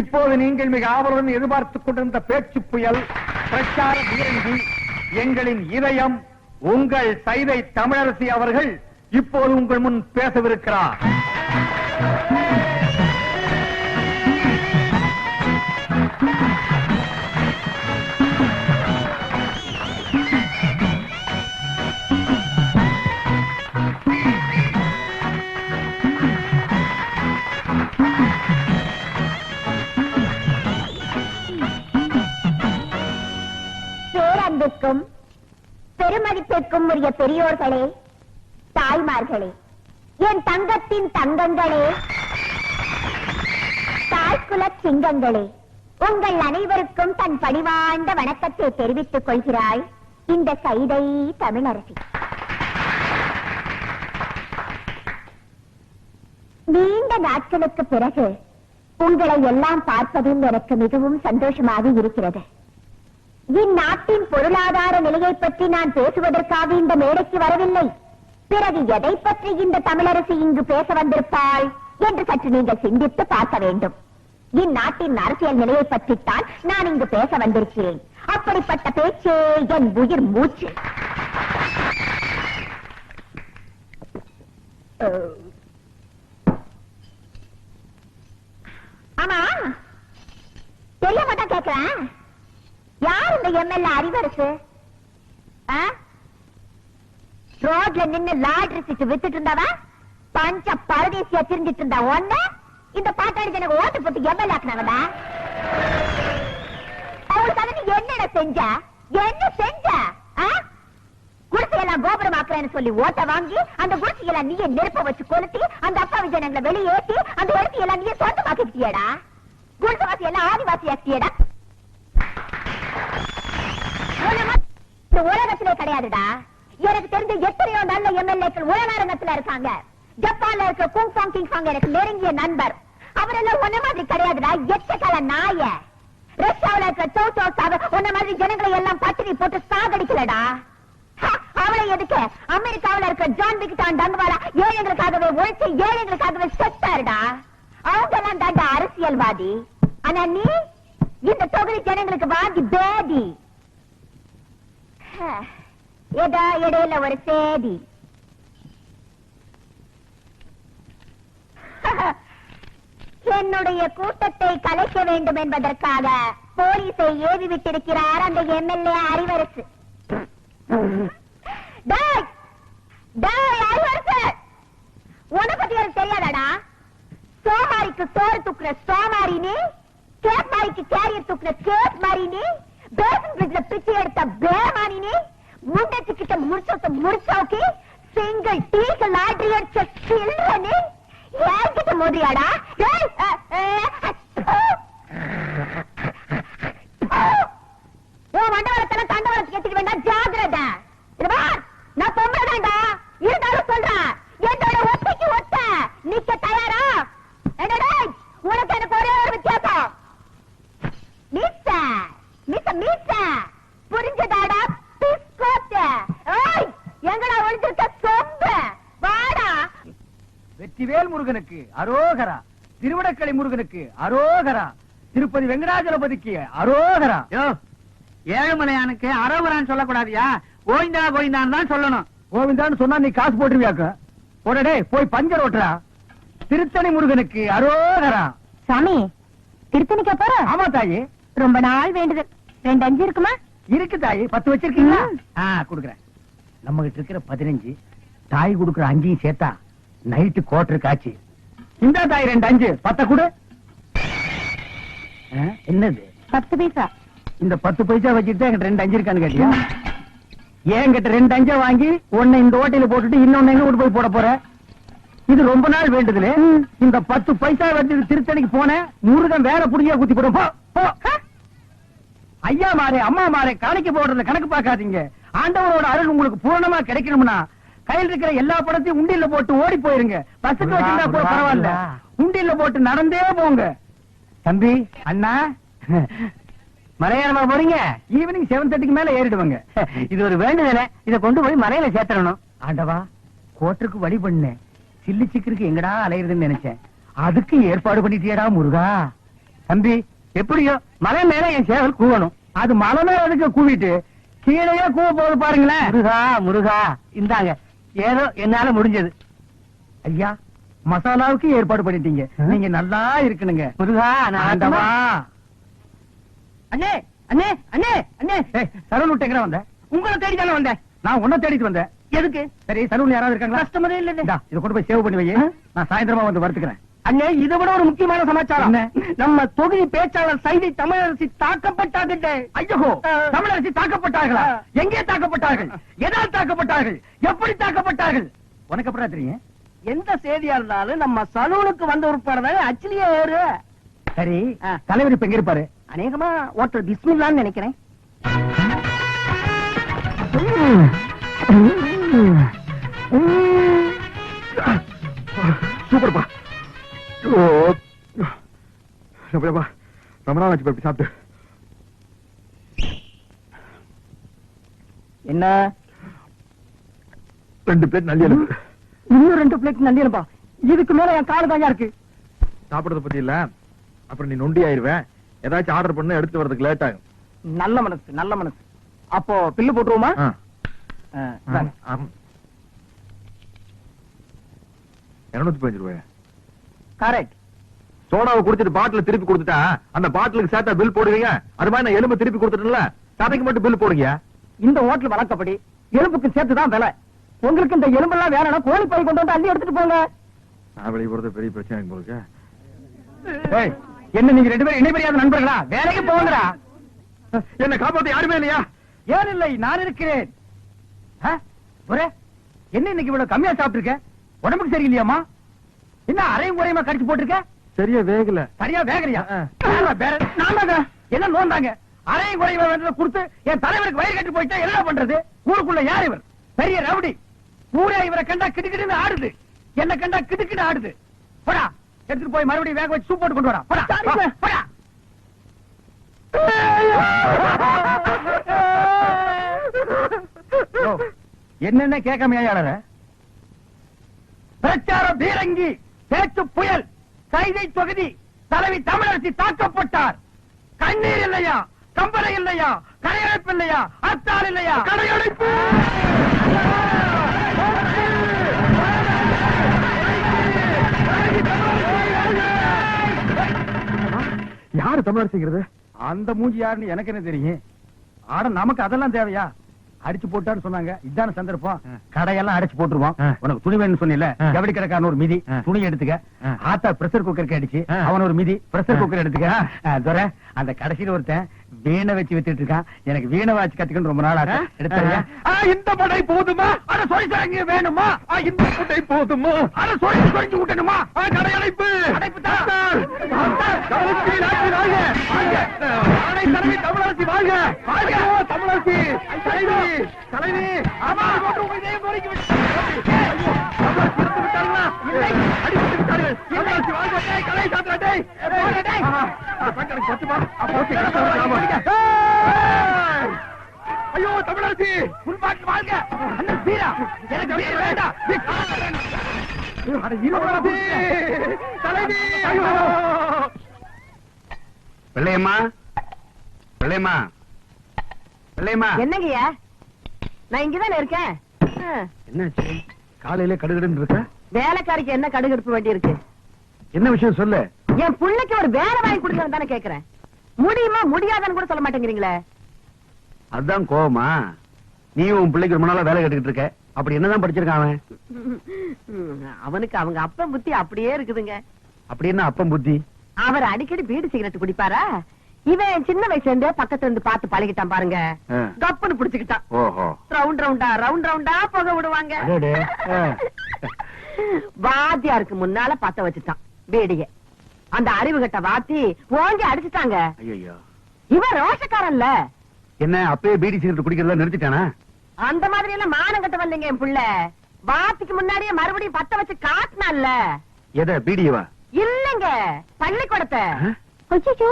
இப்போது நீங்கள் மிக ஆவலுடன் எதிர்பார்த்துக் கொண்டிருந்த பேச்சு புயல் பிரச்சார வீரங்கி எங்களின் இதயம் உங்கள் சைதை தமிழரசி அவர்கள் இப்போது உங்கள் முன் பேசவிருக்கிறார். பேரன்புக்கும் பெருமதிப்பிற்கும் உரிய பெரியோர்களே, தாய்மார்களே, என் தங்கத்தின் தங்கங்களே, தாய்குல சிங்கங்களே, உங்கள் அனைவருக்கும் தன் பணிவாய்ந்த வணக்கத்தை தெரிவித்துக் கொள்கிறாய் இந்த சைதை தமிழரசி. நீண்ட நாட்களுக்கு பிறகு உங்களை எல்லாம் பார்ப்பதில் எனக்கு மிகவும் சந்தோஷமாக இருக்கிறது. இந்நாட்டின் பொருளாதார நிலையை பற்றி நான் பேசுவதற்காக இந்த மேடைக்கு வரவில்லை. பிறகு எதை பற்றி இந்த தமிழரசி இங்கு பேச வந்திருப்பாள் என்று சற்று நீங்கள் சிந்தித்து பார்க்க வேண்டும். இந்நாட்டின் அரசியல் நிலையை பற்றித்தான் நான் இங்கு பேச வந்திருக்கிறேன். அப்படிப்பட்ட பேச்சே என் உயிர் மூச்சு. ஆமா, தெரிய மாட்டா கேட்கிறேன், யார் இந்த எம்எல்ஏ அறிவரசு? ரோட்ல நின்னு லாட்ரி சீட்டு வித்துட்டு இருந்தாவா பஞ்ச பரதேசியா திரிஞ்சிட்டு இருந்தா ஒண்ணு இந்த பாட்டாளி எனக்கு ஓட்டு போட்டு எம்எல்ஏ ஆக்குனாங்கடா. அவளுக்காக நீ என்னடா செஞ்ச? என்ன செஞ்ச? குடிசையெல்லாம் கோபுரம் ஆக்குறேன்னு சொல்லி ஓட்ட வாங்கி அந்த குடிசையெல்லாம் நீயே நெருப்ப வச்சு கொளுத்தி அந்த அப்பாவி ஜனங்களை வெளியேற்றி அந்த இடத்தையெல்லாம் நீயே சொந்தமாக்கிட்டியடா. குடிசைவாசி எல்லாம் ஆதிவாசி ஆக்கியடா. இந்த உலகத்திலே கிடையாதுடா. எனக்கு தெரிஞ்ச எத்தனையோ நல்ல எம்எல்ஏக்கள் உலகத்துல இருக்காங்க. ஜப்பான்ல இருக்க குங்ஃபாங் கிங்ஃபாங் எனக்கு நெருங்கிய நண்பர். அவரெல்லாம் ஒன்ன மாதிரி கிடையாதுடா, எச்சக்கால நாய. ரஷ்யாவில இருக்க சௌசாவ ஒன்ன மாதிரி ஜனங்களை எல்லாம் பட்டினி போட்டு சாகடிக்கலடா. அவளை எதுக்கு அமெரிக்காவில இருக்க ஜான் விக்டான் டங்குவாலா ஏழைகளுக்காகவே உழைச்சு ஏழைகளுக்காகவே செத்தாருடா. அவங்க எல்லாம் தாண்டா அரசியல்வாதி. ஆனா நீ இந்த தொகுதி ஜனங்களுக்கு வாங்கி பேதி. ஏதா இடையில ஒரு சேதி. என்னுடைய கூட்டத்தை கலைக்க வேண்டும் என்பதற்காக போலீஸை ஏவி விட்டிருக்கிறார் அந்த எம்எல்ஏ அறிவரசு. உன பத்தி எனக்கு தெரியாதாடா? சோமாரிக்கு சோறு தூக்குற சோமாரினி, கேப் மாரிக்கு கேரியர் தூக்குற கேப் மாரினி, பேசன் பிரிட்ஜ்ல பிச்சை எடுத்த பேமானினி, முண்டச்சு கிட்ட முடிச்சோக்கி சிங்கிள் டீக்கு லாட்ரி அடிச்ச சில்றனி ஏகிட்ட மோதியாடா. மண்டவரத்தெல்லாம் தண்டவரத்துக்கு எடுத்துக்க வேண்டாம், ஜாகிரத. நான் பொம்பளைதான்டா, இருந்தாலும் சொல்றேன் என்னோட ஒத்தைக்கு ஒத்த நிக்க தயாரா? உனக்கு எனக்கு ஒரே ஒரு வித்தியாசம். புரிஞ்சதாடா? எங்கடா ஒழிஞ்சிருக்க சொம்ப வாடா. வெற்றிவேல் முருகனுக்கு அரோகரா, திருவிடக்கலை முருகனுக்கு அரோகரா, திருப்பதி வெங்கடாஜலபதிக்கு அரோகரா. ஏழுமலையானுக்கு அரோகரான்னு சொல்லக்கூடாதியா, கோவிந்தா கோவிந்தான்னு தான் சொல்லணும். கோவிந்தான்னு சொன்னா நீ காசு போட்டுருவியாக்க. உடனே போய் பஞ்சர் ஓட்டுறா. திருத்தணி முருகனுக்கு அரோகரா. சாமி, திருத்தணிக்க போற? ஆமா தாயி, ரொம்ப நாள் வேண்டுதல். 2 5 இருக்குமா? இருக்கு தாயி. 10 வச்சிருக்கீங்களா? குடுக்குறேன். நம்ம கிட்ட இருக்கிற 15 தாய் குடுக்குற 5 சேர்த்தா நைட்டு கோட்டரு காட்சி. இந்த தாய் 2 5 10 கொடு. என்னது? 10 பைசா. இந்த 10 பைசா வச்சுட்டு என்கிட்ட 2 5 இருக்கான்னு கேட்டியா? என்கிட்ட 2 5 வாங்கி ஒன்னு இந்த ஓட்டையில போட்டுட்டு இன்னொன்னு எங்க கொண்டு போய் போட போற? இது ரொம்ப நாள் வேண்டுதல். இந்த 10 பைசா வச்சு திருத்தணிக்கு போன முருகன் வேற புடியா குத்தி போடும். ஐயா மாறே அம்மா மாறே காணிக்க போடுறத கணக்கு பார்க்காதீங்க. ஆண்டவரோட அருள் உங்களுக்கு பூரணமா கிடைக்கணும்னா கையில் இருக்கிற எல்லா படத்தையும் உண்டியில போட்டு ஓடி போயிருங்க. பஸ்ஸுக்கு வச்சிருந்தா கூட பரவாயில்ல, உண்டியில போட்டு நடந்தே போங்க. தம்பி, அண்ணா, மலையாளமா போறீங்க? ஈவினிங் 7:30 மேல ஏறிடுவாங்க. இது ஒரு வேண்டுதல, இதை கொண்டு போய் மலையில சேர்த்தணும். ஆண்டவா, கோட்டருக்கு வழி பண்ணேன். சில்லி சிக்கருக்கு எங்கடா அலையிறதுன்னு நினைச்சேன். அதுக்கு ஏற்பாடு பண்ணிட்டியடா முருகா. தம்பி எப்படியோ மலை மேல என் சேவல் கூவணும். அது மலை மேல எதுக்கு கூவிட்டு கீழே கூவ போகுது பாருங்களேன். முருகா முருகா இந்தாங்க ஏதோ என்னால முடிஞ்சது. ஐயா மசாலாவுக்கு ஏற்பாடு பண்ணிட்டீங்க. நீங்க நல்லா இருக்கணுங்க. முருகா ஆண்டவா. அண்ணே அண்ணே அண்ணே அண்ணே சரவண விட்டு வந்த உங்களை தேடி தானே வந்தேன். நான் உன்னை தேடிட்டு வந்தேன். எதுக்கு? சரி சரவண யாராவது இருக்காங்களா? கஸ்டமரே இல்ல. இதை கொண்டு போய் சேவ் பண்ணி வை. நான் சாயந்தரமா வந்து வறுத்துக்கிறேன். அண்ணே இதை விட ஒரு முக்கியமான சமாச்சாரம். நம்ம தொகுதி பேச்சாளர் சைதை தமிழரசி தாக்கப்பட்டார்கள். ஐயோ தமிழரசி தாக்கப்பட்டார்களா? எங்கே தாக்கப்பட்டார்கள்? எதால் தாக்கப்பட்டார்கள்? எப்படி தாக்கப்பட்டார்கள்? உனக்கு எப்படி தெரியும்? எந்த செய்தியா இருந்தாலும் நம்ம சலூனுக்கு வந்த உட்பட அச்சிலேயே ஏறு. சரி தலைவர் இப்ப எங்க இருப்பாரு? அநேகமா ஓட்டர் பிஸ்மில்லான்னு நினைக்கிறேன். சூப்பர்ப்பா. ரொம்ப நாள் ஆச்சு சாப்பிட்டு. என்ன 2 பிளேட் நல்லி எலும்பு. இன்னும் 2 பிளேட் நல்லி எலும்பா? இதுக்கு மேல என் கால தாயா இருக்கு. சாப்பிடறத பத்தி இல்ல, அப்புறம் நீ நொண்டி ஆயிருவேன். ஏதாச்சும் ஆர்டர் பண்ண எடுத்து வரதுக்கு லேட் ஆகும். நல்ல மனசு நல்ல மனசு. அப்போ பில்லு போட்டுருவோமா? 215 ரூபாய். கரெக்ட். சோடாவை குடிச்சிட்டு பாட்டில் திருப்பி கொடுத்துட்டா அந்த பாட்டிலுக்கு சேர்த்தா பில் போடுவீங்க. அது மாதிரி நான் எலும்பு திருப்பி கொடுத்துட்டேன்ல, கதைக்கு மட்டும் பில் போடுங்க. இந்த ஹோட்டல் வழக்கப்படி எலும்புக்கு சேர்த்துதான் விலை. உங்களுக்கு இந்த எலும்பெல்லாம் வேணும்னா கோழி பை கொண்டு வந்து அள்ளி எடுத்துட்டு போங்க. நான் வெளியே போறது பெரிய பிரச்சனை போலுக்கு. என்ன நீங்க 2 பேரும் இணைபெரியாத நண்பர்களா? வேலைக்கு போங்கடா. என்ன காப்பாத்த யாருமே இல்லையா? ஏன் இல்லை, நான் இருக்கிறேன். என்ன இன்னைக்கு இவ்வளவு கம்மியா சாப்பிட்டு இருக்க? உடம்புக்கு சரியில்லையாமா? என்ன அரையும் குறையுமா கடிச்சு போட்டிருக்க? சரியா வேகல. சரியா வேகலையா? என்ன நோந்தாங்க? அரையும் குறையுமா வேண்டத கொடுத்து என் தலைவருக்கு வயிறு கட்டி போயிட்டா என்ன பண்றது? ஊருக்குள்ள யார் இவர்? பெரிய ரவுடி. ஊரே இவரை கண்டா கிடுக்கிடுன்னு ஆடுது. என்ன கண்டா கிடுக்கிட்டு ஆடுது. போடா எடுத்துட்டு போய் மறுபடியும் வேக வச்சு சூப் போட்டு கொண்டு வரா. போடா போடா. என்னென்ன கேட்காம ஏழற? பிரச்சார பீரங்கி, பேச்சு புயல், கைதை தொகுதி தலைவி தமிழரசி தாக்கப்பட்டார். கண்ணீர் இல்லையா? கம்பளை இல்லையா? கடையடைப்பு இல்லையா? அத்தால் இல்லையா? கடையடைப்பு. யாரு தமிழரசிங்கிறது? அந்த மூஞ்சி யாருன்னு எனக்கு என்ன தெரியும்? ஆட நமக்கு அதெல்லாம் தேவையா? அடிச்சு போட்டான்னு சொன்னாங்க. இதான சந்தர்ப்பம். கடையெல்லாம் அடிச்சு போட்டுருவோம். உனக்கு துணி வேணும்னு சொன்னில, ஜவுளி கடைக்காரன் ஒரு மிதி துணி எடுத்துக்க. ஆத்தா பிரஷர் குக்கருக்கு அடிச்சு அவன் ஒரு மிதி பிரஷர் குக்கர் எடுத்துக்க. துரை அந்த கடைசியில ஒருத்தன் வீணை வச்சு வித்துட்டு இருக்கான். எனக்கு வீணை வாச்சு கத்துக்கணும் ரொம்ப நாள் ஆச்சு. எடுத்துறியா? இந்த படை போதுமா? அத சொல்லி தரங்க வேணுமா? இந்த படை போதுமா? அத சொல்லி சொல்லி விட்டணுமா? கடையடைப்பு. அடைப்பு தான். தமிழரசி வாழ்க. தமிழரசி தலைவி. ஆமா போட்டு உங்க இதயம் கோரிக்கை விட்டு ஐயோ தமிழரசி முன்பாட்டு வாழ்க. அண்ணன் வீரா எனக்கு வீர வேண்டாம். தலைவி. பிள்ளையம்மா பிள்ளையம்மா பிள்ளையம்மா. என்னங்கய்யா? நான் இங்கதானே இருக்கேன். என்னாச்சு? காலையில கடுகடுன்னு இருக்க? வேலைக்காரிக்கு என்ன கடுகடுப்பு வேண்டி இருக்கு? என்ன விஷயம் சொல்லு. என் பிள்ளைக்கு ஒரு வேலை வாங்கி கொடுங்க தானே கேக்குறேன். முடியுமா முடியாதான்னு கூட சொல்ல மாட்டேங்கிறீங்களே. அதுதான் கோவமா? நீ உன் பிள்ளைக்கு ரொம்ப நாளா வேலை கட்டுக்கிட்டு இருக்க. அப்படி என்னதான் படிச்சிருக்கான் அவன்? அவனுக்கு அவங்க அப்பன் புத்தி அப்படியே இருக்குதுங்க. அப்படி என்ன அப்பம் புத்தி? அவர் அடிக்கடி பீடி சிகரெட் குடிப்பாரா? இவன் சின்ன வயசுல இருந்தே பக்கத்துல இருந்து பார்த்து பழகிட்டான் பாருங்க. கப்புன்னு புடிச்சுக்கிட்டான். ஓஹோ. ரவுண்ட் ரவுண்டா புகை விடுவாங்க. வாத்தியாருக்கு முன்னால பத்த வச்சுட்டான் பீடிய. அந்த அறிவு கட்ட வாத்தி ஓங்கி அடிச்சுட்டாங்க. ஐயோ. இவன் ரோஷக்காரன்ல. என்ன அப்பயே பீடி சிகரெட் குடிக்கிறதா நிறுத்திட்டானா? அந்த மாதிரி எல்லாம் மானம் கட்ட வரலைங்க என் புள்ள. வாத்திக்கு முன்னாடியே மறுபடியும் பத்த வச்சு காட்டினான்ல. எதை பீடியவா? இல்லங்க பள்ளிக்கூடத்தை. ஐயோ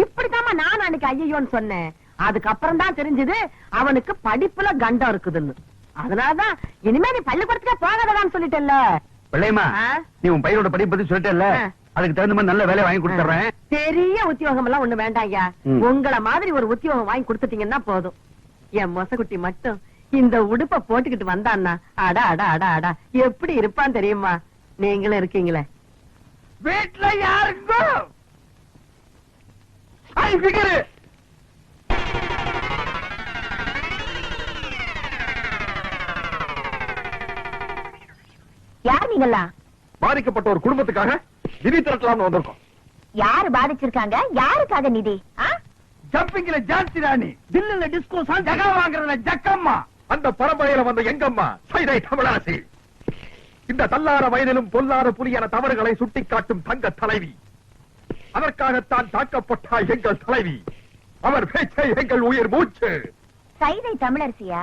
இப்படித்தாமா நான் அன்னைக்கு ஐயோன்னு சொன்னேன். அதுக்கப்புறம் தான் தெரிஞ்சது அவனுக்கு படிப்புல கண்டம் இருக்குதுன்னு. அதனாலதான் இனிமே நீ பள்ளிக்கூடத்துக்கே போகாததான்னு சொல்லிட்டேல்ல. பிள்ளையம்மா, நீ உன் பையனோட படிப்பு பத்தி சொல்லிட்டேல்ல, அதுக்கு தகுந்த மாதிரி நல்ல வேலையை வாங்கி கொடுத்துறேன். பெரிய உத்தியோகம் எல்லாம் ஒண்ணு வேண்டாம் ஐயா. ம். உங்கள மாதிரி ஒரு உத்தியோகம் வாங்கி கொடுத்துட்டீங்கன்னா போதும். என் மொசக்குட்டி மட்டும் இந்த உடுப்ப போட்டுக்கிட்டு வந்தான்னா அடா அடா அடா அடா எப்படி இருப்பான் தெரியுமா? நீங்களும் இருக்கீங்களே. வீட்டுல யாருங்கோ பிகரு யார் நீங்களா? பாதிக்கப்பட்ட ஒரு குடும்பத்துக்காக நிதி திரட்டலாம்னு வந்திருக்கோம். யாரு பாதிச்சிருக்காங்க? யாருக்காக நிதி? ஜம்பிங்ல ஜான்சி ராணி, தில்லுல டிஸ்கோ சாங், ஜகா வாங்குறதுல ஜக்கம்மா. அந்த பரம்பரையில வந்த எங்கம்மா சைதை தமிழரசி. இந்த தள்ளார வயதிலும் பொல்லாத புலியான தவறுகளை சுட்டிக்காட்டும் தங்க தலைவி. அதற்காகத்தான் தாக்கப்பட்டாய் எங்கள் தலைவி. அவர் பேச்சை எங்கள் உயிர் மூச்சு. சைதை தமிழரசியா?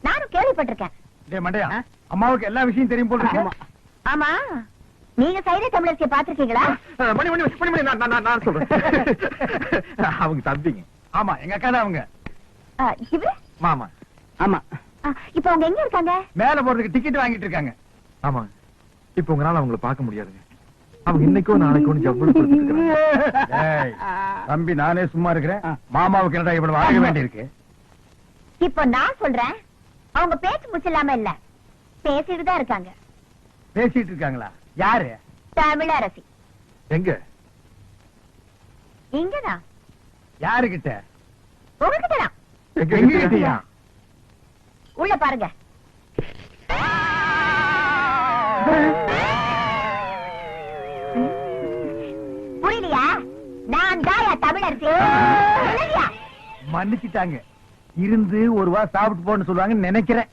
நானும் கேள்விப்பட்டிருக்கேன். டேய் மண்டையா, அம்மாவுக்கு எல்லா விஷயம் தெரியும் போல இருக்கு. ஆமா, நீங்க சைதை தமிழரசியை பாத்திருக்கீங்களா? மணி மணி மணி மணி நான் சொல்றேன். அவங்க தம்பிங்க. ஆமா, எங்க அக்கா தான் அவங்க. இவரு? மாமா. ஆமா, இப்ப அவங்க எங்க இருக்காங்க? மேல போறதுக்கு டிக்கெட் வாங்கிட்டு இருக்காங்க. ஆமா, இப்ப உங்களால அவங்கள பார்க்க முடியாதுங்க. அவங்க இன்னைக்கோ நாளைக்கோ ஜவ்வளவு கொடுத்துட்டு இருக்காங்க. டேய், தம்பி நானே சும்மா இருக்கிறேன். மாமாவுக்கு என்னடா இவ்வளவு வாங்க வேண்டியிருக்கு? இப்ப நான் சொல்றேன், அவங்க பேச்சு முச்சில்லாம இல்ல, பேசிட்டு தான் இருக்காங்க. பேசிட்டு இருக்காங்களா? யாரு? தமிழரசி. எங்க? இங்கதான். யாருகிட்ட? உங்ககிட்டதான். எங்க கிட்டயா? உள்ள பாருங்க. புரியலையா? நான் தாயா தமிழரசி. புரியலையா? மன்னிச்சுட்டாங்க. இருந்து ஒரு வா சாப்பிட்டு போன்னு சொல்லுவாங்கன்னு நினைக்கிறேன்.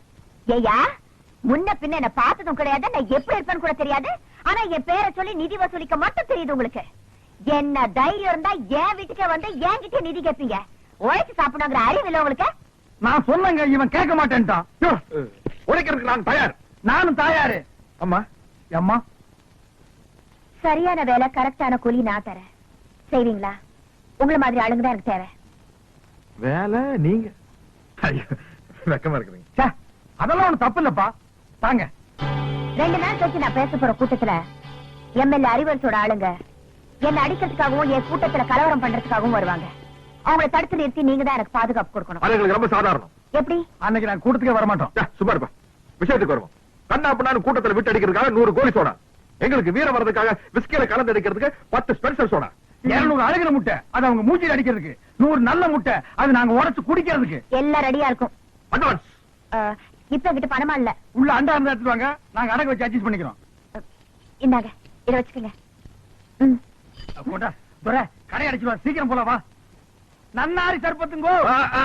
ஏய்யா, முன்ன பின்ன என்ன பார்த்ததும் கிடையாது, நான் எப்படி இருப்பேன்னு கூட தெரியாது. ஆனா என் பேரை சொல்லி நிதி வசூலிக்க மட்டும் தெரியுது உங்களுக்கு. என்ன தைரியம் இருந்தா என் வீட்டுக்கே வந்து என்கிட்ட நிதி கேட்பீங்க. உழைச்சு சாப்பிடணுங்கிற அறிவு இல்ல உங்களுக்கு? நான் சொன்னங்க, இவன் கேட்க மாட்டேன்ட்டான். உழைக்கிறதுக்கு நான் தயார். நானும் தாயாரு. அம்மா, அம்மா, சரியான வேலை, கரெக்டான கூலி நான் தரேன். செய்வீங்களா? உங்களை மாதிரி ஆளுங்க தான் எனக்கு தேவை. வேலை நீங்க. ஐயோ, வெக்கமா இருக்குறீங்க. ச்சே, அதெல்லாம் ஒண்ணு தப்பு இல்லப்பா. தாங்க. 2 நாள் கழிச்சு நான் பேச போற கூட்டத்துல எம்எல்ஏ அறிவரசோட ஆளுங்க என்ன அடிக்கிறதுக்காகவும் என் கூட்டத்துல கலவரம் பண்றதுக்காகவும் வருவாங்க. அவங்களை தடுத்து நிறுத்தி நீங்க தான் எனக்கு பாதுகாப்பு கொடுக்கணும். அது எங்களுக்கு ரொம்ப சாதாரணம். எப்படி? அன்னைக்கு நான் கூட்டத்துக்கே வர மாட்டோம். சும்மா இருப்பா. விஷயத்துக்கு வருவோம். கண்ணா பண்ணான்னு கூட்டத்துல விட்டு அடிக்கிறதுக்காக 100 கோழி சோடா. எங்களுக்கு வீரம் வர்றதுக்காக விஸ்கில கலந்து அடிக்கிறதுக்கு 10 ஸ்பெஷல் சோடா. 200 அழுகிற முட்டை, அது அவங்க மூச்சில் அடிக்கிறதுக்கு. 100 நல்ல முட்டை, அது நாங்க உடைச்சு குடிக்கிறதுக்கு. எல்லாம் ரெடியா இருக்கும். அட்வான்ஸ். இப்ப என்கிட்ட பணமா இல்ல. உள்ள அண்டா இருந்தா எடுத்துட்டு வாங்க, நாங்க அடகு வச்சு அட்ஜஸ்ட் பண்ணிக்கிறோம். இந்தாங்க, இத வச்சுக்கோங்க. கொண்டா, துரை, கடை அடிச்சுடுவா. சீக்கிரம் போல வா. நன்னாரி சர்பத்துங்கோ. ஆ, ஆ,